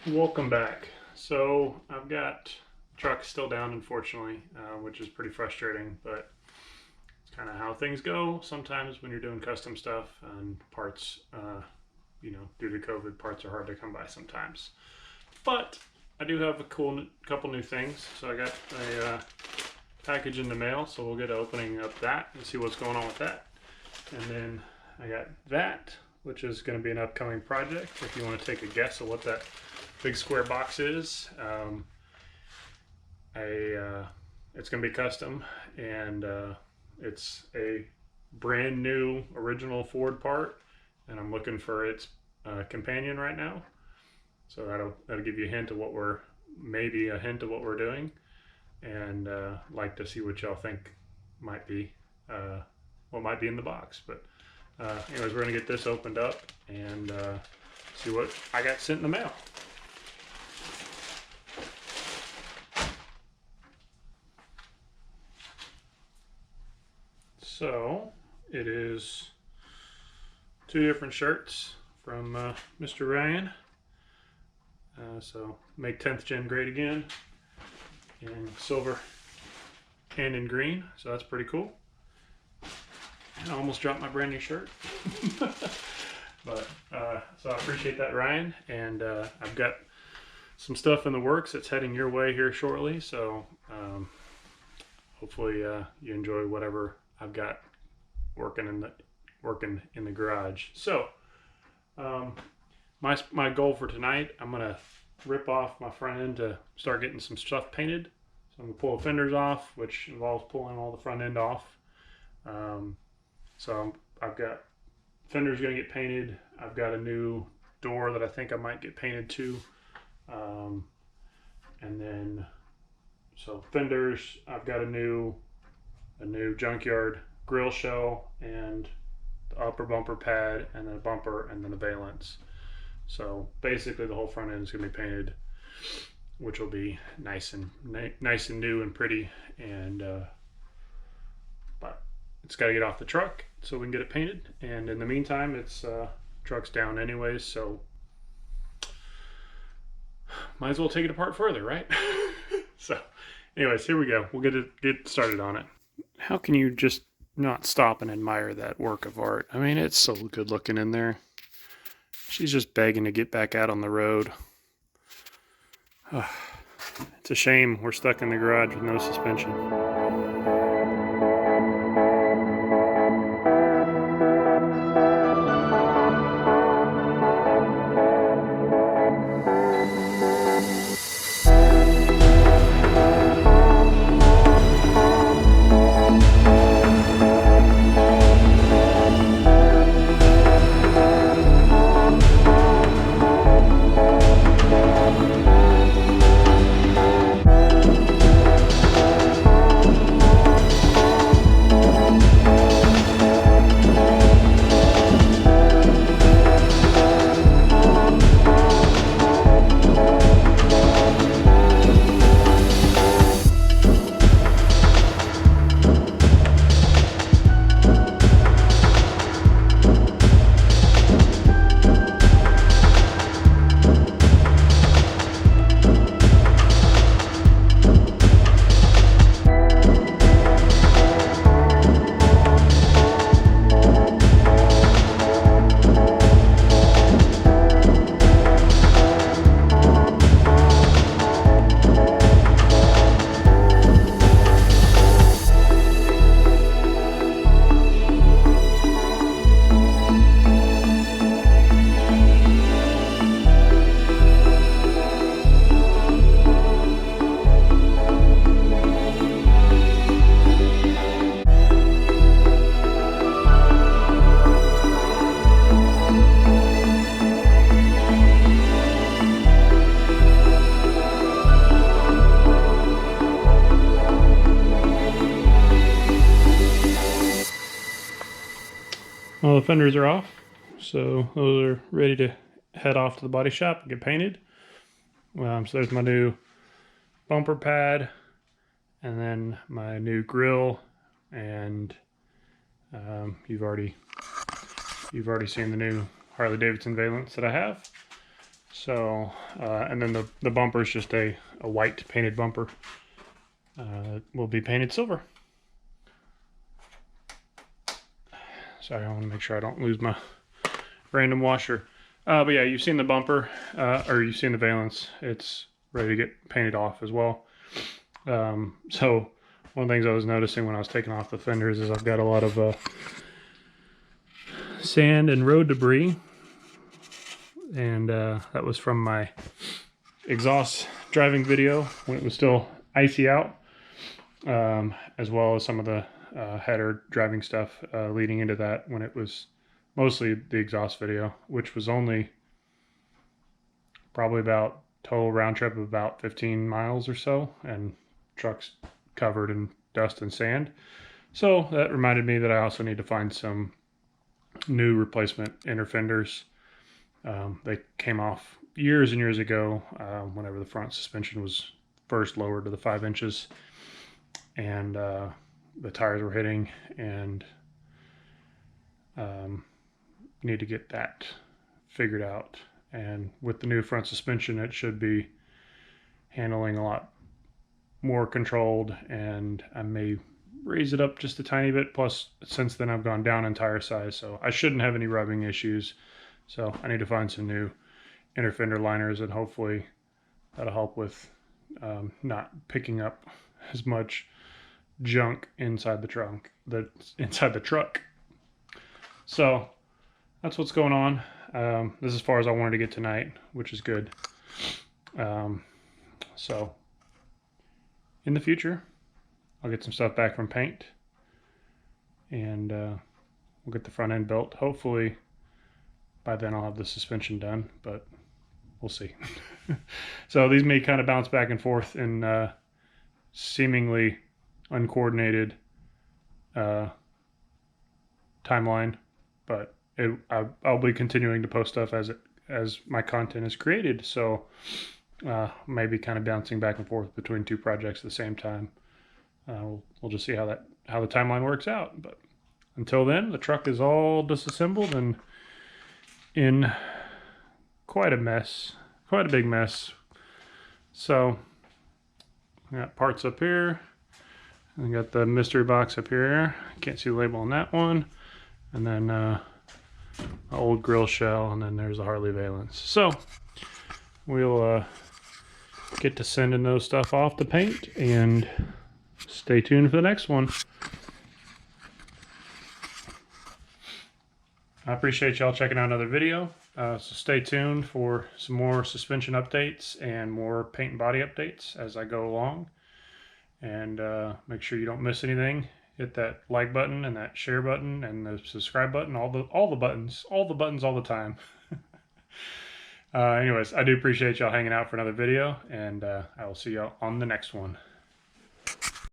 Welcome back. So I've got truck still down, unfortunately, which is pretty frustrating, but it's kind of how things go. Sometimes when you're doing custom stuff and parts, due to COVID, parts are hard to come by sometimes. But I do have a couple new things. So I got a package in the mail, so we'll get opening up that and see what's going on with that. And then I got that, which is going to be an upcoming project. If you want to take a guess of what that big square box is, it's going to be custom, and it's a brand new original Ford part, and I'm looking for its companion right now. So that'll give you a hint of what we're doing, and like to see what y'all think might be what might be in the box. But anyways, we're gonna get this opened up and see what I got sent in the mail. So it is two different shirts from Mr. Ryan. So make 10th gen great again, in silver and in green. So that's pretty cool. And I almost dropped my brand new shirt. But so I appreciate that, Ryan. And I've got some stuff in the works that's heading your way here shortly. So hopefully you enjoy whatever I've got working in the garage. So my goal for tonight, I'm gonna rip off my front end to start getting some stuff painted. So I'm gonna pull the fenders off, which involves pulling all the front end off. So I've got fenders gonna get painted. I've got a new door that I think I might get painted too. And then so fenders, I've got a new junkyard grill shell and the upper bumper pad and then a bumper and then the valence. So basically the whole front end is going to be painted, which will be nice and new and pretty. And but it's got to get off the truck so we can get it painted. And in the meantime, it's truck's down anyways, so might as well take it apart further, right? So anyways, here we go. We'll get started on it. How can you just not stop and admire that work of art? I mean, it's so good looking in there. She's just begging to get back out on the road. It's a shame we're stuck in the garage with no suspension. All the fenders are off, so those are ready to head off to the body shop and get painted. So there's my new bumper pad, and then my new grill, and you've already seen the new Harley Davidson valence that I have. So, and then the bumper is just a white painted bumper. Will be painted silver. Sorry, I want to make sure I don't lose my random washer. But yeah, you've seen the bumper, or you've seen the valance. It's ready to get painted off as well. So one of the things I was noticing when I was taking off the fenders is I've got a lot of sand and road debris. And that was from my exhaust driving video when it was still icy out, as well as some of the header driving stuff leading into that when it was mostly the exhaust video, which was only probably about total round trip of about 15 miles or so, and truck's covered in dust and sand. So that reminded me that I also need to find some new replacement inner fenders. They came off years and years ago, whenever the front suspension was first lowered to the 5 inches, and the tires were hitting, and need to get that figured out. And with the new front suspension, it should be handling a lot more controlled, and I may raise it up just a tiny bit. Plus, since then I've gone down in tire size, so I shouldn't have any rubbing issues. So I need to find some new inner fender liners, and hopefully that'll help with not picking up as much junk inside the truck. So that's what's going on. This is as far as I wanted to get tonight, which is good. So in the future, I'll get some stuff back from paint, and we'll get the front end built. Hopefully by then I'll have the suspension done, but we'll see. So these may kind of bounce back and forth in seemingly uncoordinated timeline, but I'll be continuing to post stuff as my content is created. So maybe kind of bouncing back and forth between two projects at the same time. We'll just see how the timeline works out. But until then, the truck is all disassembled and in quite a mess, quite a big mess. So I got parts up here. I got the mystery box up here. Can't see the label on that one. And then an old grill shell, and then there's the Harley valance. So we'll get to sending those stuff off to paint, and stay tuned for the next one. I appreciate y'all checking out another video. So stay tuned for some more suspension updates and more paint and body updates as I go along. And make sure you don't miss anything. Hit that like button and that share button and the subscribe button, all the buttons all the time. Anyways, I do appreciate y'all hanging out for another video, and I will see y'all on the next one.